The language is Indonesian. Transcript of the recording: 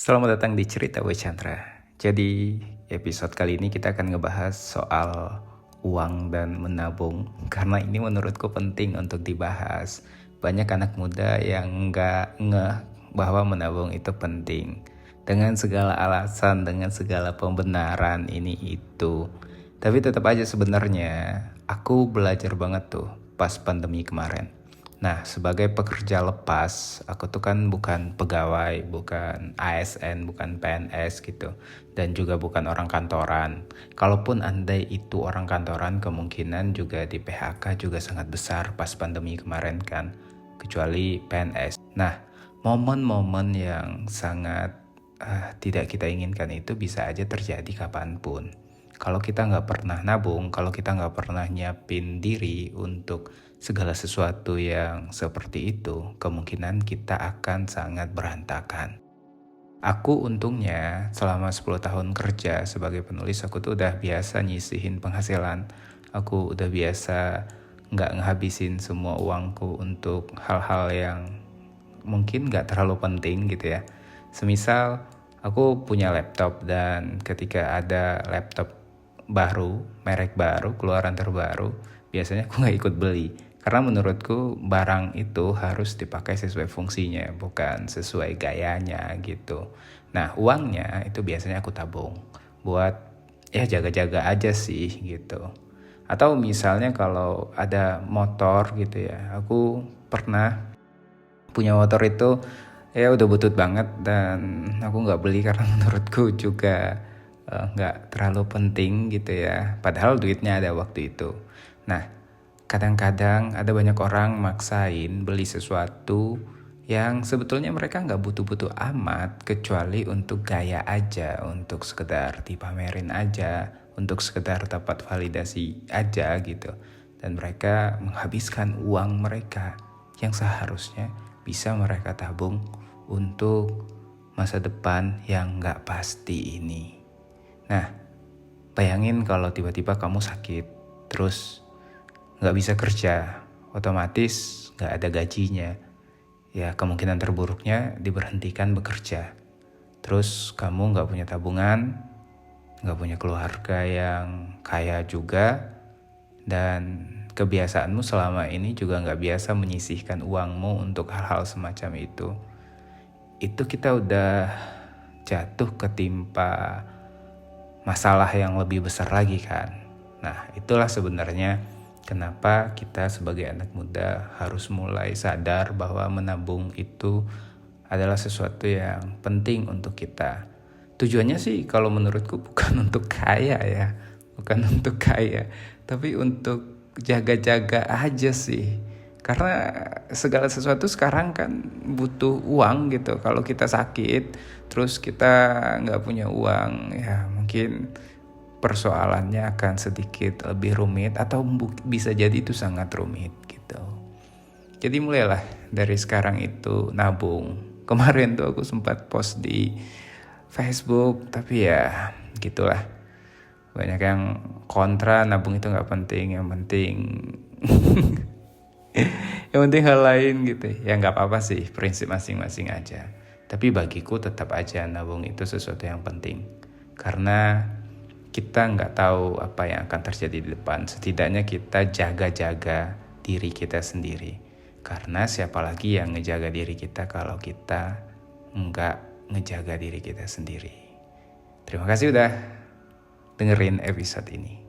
Selamat datang di Cerita Boy Chandra. Jadi episode kali ini kita akan ngebahas soal uang dan menabung. Karena ini menurutku penting untuk dibahas. Banyak anak muda yang nggak ngeh bahwa menabung itu penting. Dengan segala alasan, dengan segala pembenaran ini itu. Tapi tetap aja sebenarnya aku belajar banget tuh pas pandemi kemarin. Nah, sebagai pekerja lepas, aku tuh kan bukan pegawai, bukan ASN, bukan PNS gitu. Dan juga bukan orang kantoran. Kalaupun andai itu orang kantoran, kemungkinan juga di PHK juga sangat besar pas pandemi kemarin kan. Kecuali PNS. Nah, momen-momen yang sangat tidak kita inginkan itu bisa aja terjadi kapanpun. Kalau kita nggak pernah nabung, kalau kita nggak pernah nyiapin diri untuk segala sesuatu yang seperti itu, kemungkinan kita akan sangat berantakan. Aku untungnya selama 10 tahun kerja sebagai penulis, aku tuh udah biasa nyisihin penghasilan. Aku udah biasa nggak ngehabisin semua uangku untuk hal-hal yang mungkin nggak terlalu penting gitu ya. Semisal aku punya laptop dan ketika ada laptop baru, merek baru, keluaran terbaru, biasanya aku nggak ikut beli. Karena menurutku barang itu harus dipakai sesuai fungsinya, bukan sesuai gayanya gitu. Nah, uangnya itu biasanya aku tabung buat ya jaga-jaga aja sih gitu. Atau misalnya kalau ada motor gitu ya, aku pernah punya motor itu ya udah butut banget dan aku nggak beli karena menurutku juga nggak terlalu penting gitu ya, padahal duitnya ada waktu itu. Nah, kadang-kadang ada banyak orang maksain beli sesuatu yang sebetulnya mereka nggak butuh-butuh amat, kecuali untuk gaya aja, untuk sekedar dipamerin aja, untuk sekedar dapat validasi aja gitu. Dan mereka menghabiskan uang mereka yang seharusnya bisa mereka tabung untuk masa depan yang nggak pasti ini. Nah, bayangin kalau tiba-tiba kamu sakit, terus nggak bisa kerja, otomatis nggak ada gajinya. Ya kemungkinan terburuknya diberhentikan bekerja. Terus kamu nggak punya tabungan, nggak punya keluarga yang kaya juga, dan kebiasaanmu selama ini juga nggak biasa menyisihkan uangmu untuk hal-hal semacam itu kita udah jatuh ketimpa masalah yang lebih besar lagi kan. Nah, itulah sebenarnya kenapa kita sebagai anak muda harus mulai sadar bahwa menabung itu adalah sesuatu yang penting untuk kita. Tujuannya sih kalau menurutku bukan untuk kaya ya, bukan untuk kaya, tapi untuk jaga-jaga aja sih. Karena segala sesuatu sekarang kan butuh uang gitu. Kalau kita sakit, terus kita nggak punya uang, ya mungkin persoalannya akan sedikit lebih rumit atau bisa jadi itu sangat rumit gitu. Jadi mulailah dari sekarang itu nabung. Kemarin tuh aku sempat post di Facebook, tapi ya gitulah. Banyak yang kontra nabung itu nggak penting, yang penting yang penting hal lain gitu. Ya nggak apa-apa sih, prinsip masing-masing aja. Tapi bagiku tetap aja nabung itu sesuatu yang penting. Karena kita nggak tahu apa yang akan terjadi di depan. Setidaknya kita jaga-jaga diri kita sendiri. Karena siapa lagi yang ngejaga diri kita kalau kita nggak ngejaga diri kita sendiri. Terima kasih udah dengerin episode ini.